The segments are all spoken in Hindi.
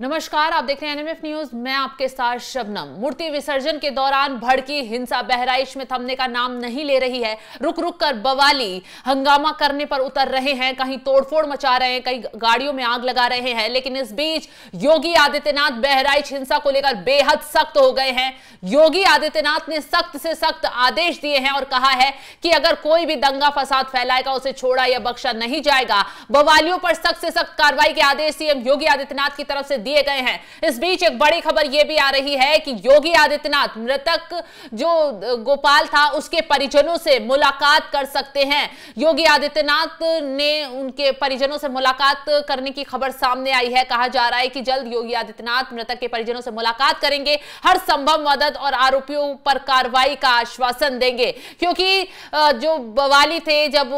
नमस्कार, आप देख रहे हैं एनएमएफ न्यूज। मैं आपके साथ शबनम। मूर्ति विसर्जन के दौरान भड़की हिंसा बहराइच में थमने का नाम नहीं ले रही है। रुक रुक कर बवाली हंगामा करने पर उतर रहे हैं, कहीं तोड़फोड़ मचा रहे हैं, कहीं गाड़ियों में आग लगा रहे हैं। लेकिन इस बीच योगी आदित्यनाथ बहराइच हिंसा को लेकर बेहद सख्त हो गए हैं। योगी आदित्यनाथ ने सख्त से सख्त आदेश दिए हैं और कहा है कि अगर कोई भी दंगा फसाद फैलाएगा उसे छोड़ा या बख्शा नहीं जाएगा। बवालियों पर सख्त से सख्त कार्रवाई के आदेश सीएम योगी आदित्यनाथ की तरफ से दिए गए हैं। इस बीच एक बड़ी खबर यह भी आ रही है कि योगी आदित्यनाथ मृतक जो गोपाल था उसके परिजनों से मुलाकात कर सकते हैं। योगी आदित्यनाथ ने उनके परिजनों से मुलाकात करने की खबर सामने आई है। कहा जा रहा है कि जल्द योगी आदित्यनाथ मृतक के परिजनों से मुलाकात करेंगे, हर संभव मदद और आरोपियों पर कार्रवाई का आश्वासन देंगे। क्योंकि जो बवाली थे जब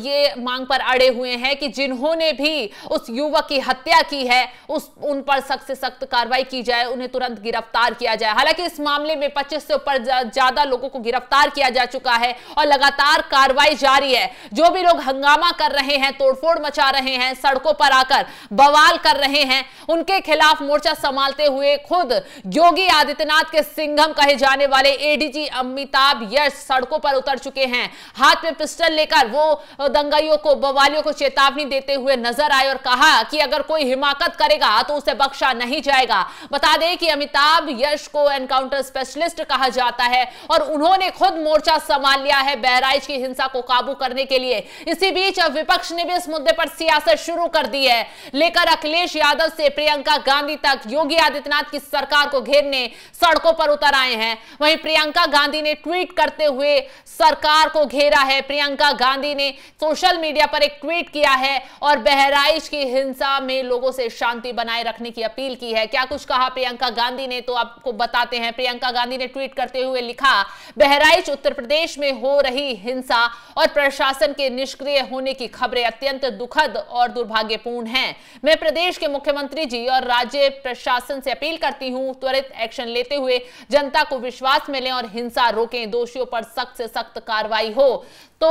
ये मांग पर अड़े हुए हैं कि जिन्होंने भी उस युवक की हत्या की है उन पर सख्त से सख्त कार्रवाई की जाए, उन्हें तुरंत गिरफ्तार किया जाए। हालांकि इस मामले में 25 से ऊपर ज्यादा लोगों को गिरफ्तार किया जा चुका है और लगातार कार्रवाई जारी है। जो भी लोग हंगामा कर रहे हैं, तोड़फोड़ मचा रहे हैं, सड़कों पर आकर बवाल कर रहे हैं, उनके खिलाफ मोर्चा संभालते हुए खुद योगी आदित्यनाथ के सिंघम कहे जाने वाले एडीजी अमिताभ यश सड़कों पर उतर चुके हैं। हाथ में पिस्टल लेकर वो दंगाइयों को, बवालियों को चेतावनी देते हुए नजर आए और कहा कि अगर कोई हिमाकत करेगा तो उसे बख्शा नहीं जाएगा। बता दें कि अमिताभ यश को एनकाउंटर स्पेशलिस्ट कहा जाता है और उन्होंने खुद मोर्चा संभाल लिया है बहराइच की हिंसा को काबू करने के लिए। इसी बीच अब विपक्ष ने भी इस मुद्दे पर सियासत शुरू कर दी है। लेकर अखिलेश यादव से प्रियंका गांधी तक योगी आदित्यनाथ की सरकार को घेरने सड़कों पर उतर आए हैं। वहीं प्रियंका गांधी ने ट्वीट करते हुए सरकार को घेरा है। प्रियंका गांधी ने सोशल मीडिया पर एक ट्वीट किया है और बहराइच की हिंसा में लोगों से शांति बनाए रखने की अपील की है। क्या कुछ कहा प्रियंका गांधी ने, तो आपको बताते हैं। प्रियंका गांधी ने ट्वीट करते हुए लिखा, बहराइच उत्तर प्रदेश में हो रही हिंसा और प्रशासन के निष्क्रिय होने की खबरें अत्यंत दुखद और दुर्भाग्यपूर्ण हैं। मैं प्रदेश के मुख्यमंत्री जी और राज्य प्रशासन से अपील करती हूं, त्वरित एक्शन लेते हुए जनता को विश्वास में लें और हिंसा रोकें, दोषियों पर सख्त से सख्त कार्रवाई हो। तो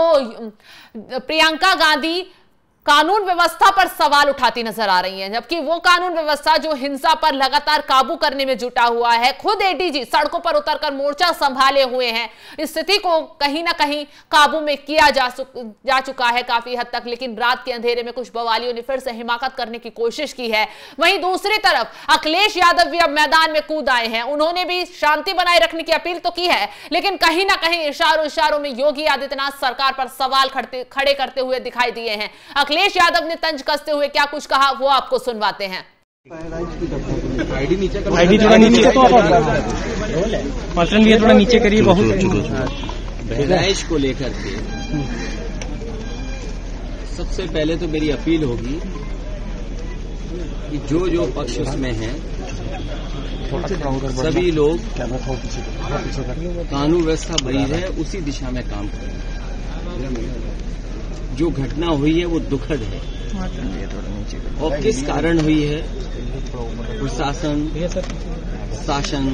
प्रियंका गांधी कानून व्यवस्था पर सवाल उठाती नजर आ रही हैं, जबकि वो कानून व्यवस्था जो हिंसा पर लगातार काबू करने में जुटा हुआ है, खुद एडीजी सड़कों पर उतरकर मोर्चा संभाले हुए हैं। स्थिति को कहीं ना कहीं काबू में किया जा चुका है काफी हद तक, लेकिन रात के अंधेरे में कुछ बवालियों ने फिर से हिमाकत करने की कोशिश की है। वहीं दूसरी तरफ अखिलेश यादव भी अब मैदान में कूद आए हैं। उन्होंने भी शांति बनाए रखने की अपील तो की है, लेकिन कहीं ना कहीं इशारों में योगी आदित्यनाथ सरकार पर सवाल खड़े करते हुए दिखाई दिए हैं। अखिलेश यादव ने तंज कसते हुए क्या कुछ कहा वो आपको सुनवाते हैं। आईडी थोड़ा नीचे पर्सन भी थोड़ा नीचे करिए। बहुत बहराइच को लेकर के सबसे पहले तो मेरी अपील होगी कि जो पक्ष उसमें हैं सभी लोग कानून व्यवस्था बनी है उसी दिशा में काम करें। जो घटना हुई है वो दुखद है और किस कारण हुई है प्रशासन, शासन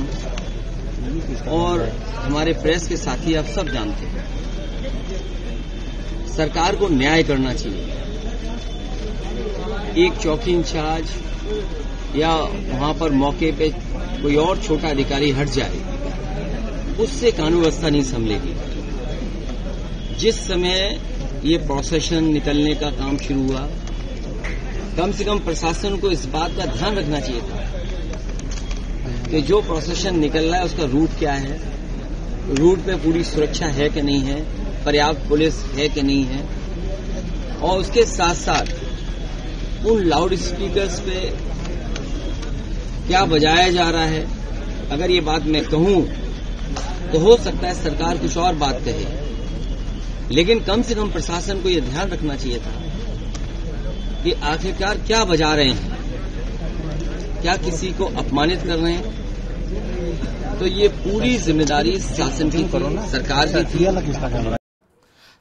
और हमारे प्रेस के साथी आप सब जानते हैं। सरकार को न्याय करना चाहिए। एक चौकी इंचार्ज या वहां पर मौके पे कोई और छोटा अधिकारी हट जाए, उससे कानून व्यवस्था नहीं संभलेगी। जिस समय ये प्रोसेशन निकलने का काम शुरू हुआ, कम से कम प्रशासन को इस बात का ध्यान रखना चाहिए था कि जो प्रोसेशन निकल रहा है उसका रूट क्या है, रूट पे पूरी सुरक्षा है कि नहीं है, पर्याप्त पुलिस है कि नहीं है, और उसके साथ साथ उन लाउड स्पीकर्स पे क्या बजाया जा रहा है। अगर ये बात मैं कहूं तो हो सकता है सरकार कुछ और बात कहे, लेकिन कम से कम प्रशासन को यह ध्यान रखना चाहिए था कि आखिरकार क्या बजा रहे हैं, क्या किसी को अपमानित कर रहे हैं। तो ये पूरी जिम्मेदारी शासन की, सरकार की थी।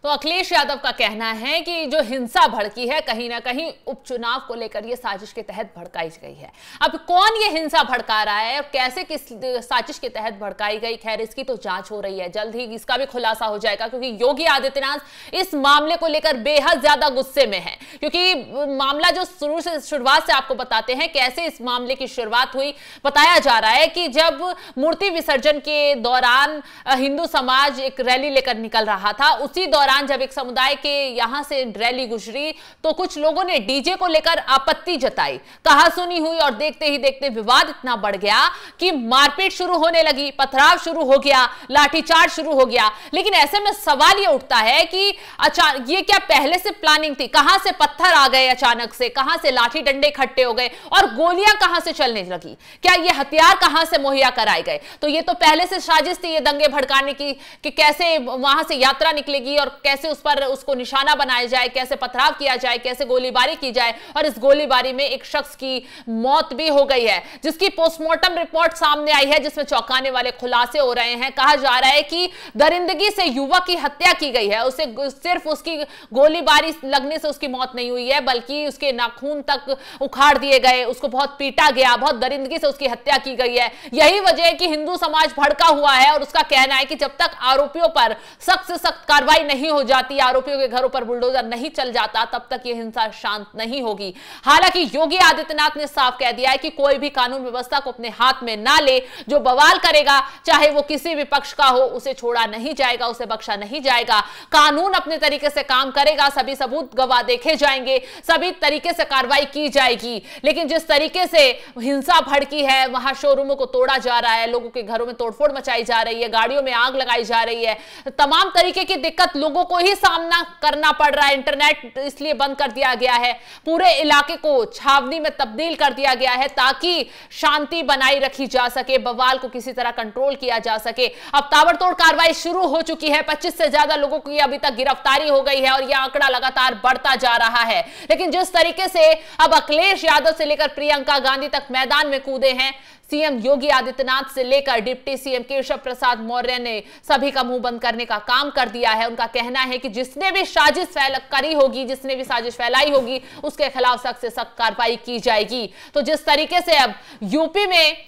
तो अखिलेश यादव का कहना है कि जो हिंसा भड़की है कहीं ना कहीं उपचुनाव को लेकर ये साजिश के तहत भड़काई गई है। अब कौन ये हिंसा भड़का रहा है और कैसे किस साजिश के तहत भड़काई गई, खैर इसकी तो जांच हो रही है, जल्द ही इसका भी खुलासा हो जाएगा, क्योंकि योगी आदित्यनाथ इस मामले को लेकर बेहद ज्यादा गुस्से में है। क्योंकि मामला जो शुरुआत से आपको बताते हैं कैसे इस मामले की शुरुआत हुई। बताया जा रहा है कि जब मूर्ति विसर्जन के दौरान हिंदू समाज एक रैली लेकर निकल रहा था, उसी दौरान जब एक समुदाय के यहां से रैली गुजरी तो कुछ लोगों ने डीजे को लेकर आपत्ति जताई, कहासुनी हुई और देखते ही देखते विवाद इतना बढ़ गया कि मारपीट शुरू होने लगी, पथराव शुरू हो गया, लाठीचार्ज शुरू हो गया। लेकिन ऐसे में सवाल यह उठता है कि अचानक ये क्या पहले से प्लानिंग थी? कहां से पत्थर आ गए अचानक से, कहां से लाठी डंडे इकट्ठे हो गए और गोलियां कहां से चलने लगी? क्या ये हथियार कहां से मुहैया कराए गए? तो ये तो पहले से साजिश थी ये दंगे भड़काने की कि कैसे वहां से यात्रा निकलेगी और कैसे उस पर उसको निशाना बनाया जाए, कैसे पथराव किया जाए, कैसे गोलीबारी की जाए। और इस गोलीबारी में एक शख्स की मौत भी हो गई है, जिसकी पोस्टमार्टम रिपोर्ट सामने आई है, जिसमें चौंकाने वाले खुलासे हो रहे हैं। कहा जा रहा है कि दरिंदगी से युवक की हत्या की गई है, उसे सिर्फ उसकी गोलीबारी लगने से उसकी मौत नहीं हुई है, बल्कि उसके नाखून तक उखाड़ दिए गए, उसको बहुत पीटा गया, बहुत दरिंदगी से उसकी हत्या की गई है। यही वजह है कि हिंदू समाज भड़का हुआ है और उसका कहना है कि जब तक आरोपियों पर सख्त से सख्त कार्रवाई नहीं हो जाती, आरोपियों के घरों पर बुलडोजर नहीं चल जाता, तब तक यह हिंसा शांत नहीं होगी। हालांकि योगी आदित्यनाथ ने साफ कह दिया है कि कोई भी कानून व्यवस्था को अपने हाथ में ना ले, जो बवाल करेगा चाहे वो किसी भी पक्ष का हो, उसे छोड़ा नहीं जाएगा, उसे बख्शा नहीं जाएगा। कानून अपने तरीके से काम करेगा, सभी सबूत गवाह देखे जाएंगे, सभी तरीके से कार्रवाई की जाएगी। लेकिन जिस तरीके से हिंसा भड़की है, वहां शोरूमों को तोड़ा जा रहा है, लोगों के घरों में तोड़फोड़ मचाई जा रही है, गाड़ियों में आग लगाई जा रही है, तमाम तरीके की दिक्कत लोगों को ही सामना करना पड़ रहा है। इंटरनेट इसलिए बंद कर दिया गया है, पूरे इलाके को छावनी में तब्दील कर दिया गया है ताकि शांति बनाई रखी जा सके, बवाल को किसी तरह कंट्रोल किया जा सके। अब ताबड़तोड़ कार्रवाई शुरू हो चुकी है, 25 से ज्यादा लोगों की अभी तक गिरफ्तारी हो गई है और यह आंकड़ा लगातार बढ़ता जा रहा है। लेकिन जिस तरीके से अब अखिलेश यादव से लेकर प्रियंका गांधी तक मैदान में कूदे हैं, सीएम योगी आदित्यनाथ से लेकर डिप्टी सीएम केशव प्रसाद मौर्य ने सभी का मुंह बंद करने का काम कर दिया है। उनका कहना है कि जिसने भी साजिश करी होगी, जिसने भी साजिश फैलाई होगी, उसके खिलाफ सख्त से सख्त कार्रवाई की जाएगी। तो जिस तरीके से अब यूपी में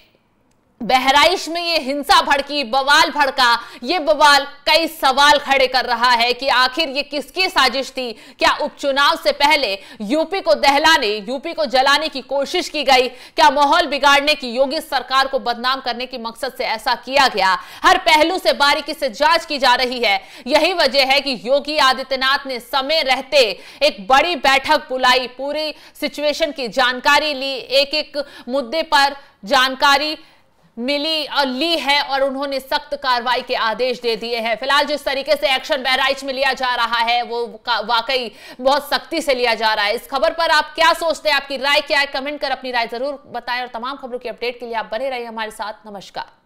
बहराइच में ये हिंसा भड़की, बवाल भड़का, ये बवाल कई सवाल खड़े कर रहा है कि आखिर ये किसकी साजिश थी? क्या उपचुनाव से पहले यूपी को दहलाने, यूपी को जलाने की कोशिश की गई? क्या माहौल बिगाड़ने की, योगी सरकार को बदनाम करने की मकसद से ऐसा किया गया? हर पहलू से बारीकी से जांच की जा रही है। यही वजह है कि योगी आदित्यनाथ ने समय रहते एक बड़ी बैठक बुलाई, पूरी सिचुएशन की जानकारी ली, एक एक मुद्दे पर जानकारी मिली और ली है और उन्होंने सख्त कार्रवाई के आदेश दे दिए हैं। फिलहाल जिस तरीके से एक्शन बहराइच में लिया जा रहा है वो वाकई बहुत सख्ती से लिया जा रहा है। इस खबर पर आप क्या सोचते हैं, आपकी राय क्या है? कमेंट कर अपनी राय जरूर बताएं और तमाम खबरों की अपडेट के लिए आप बने रहिए हमारे साथ। नमस्कार।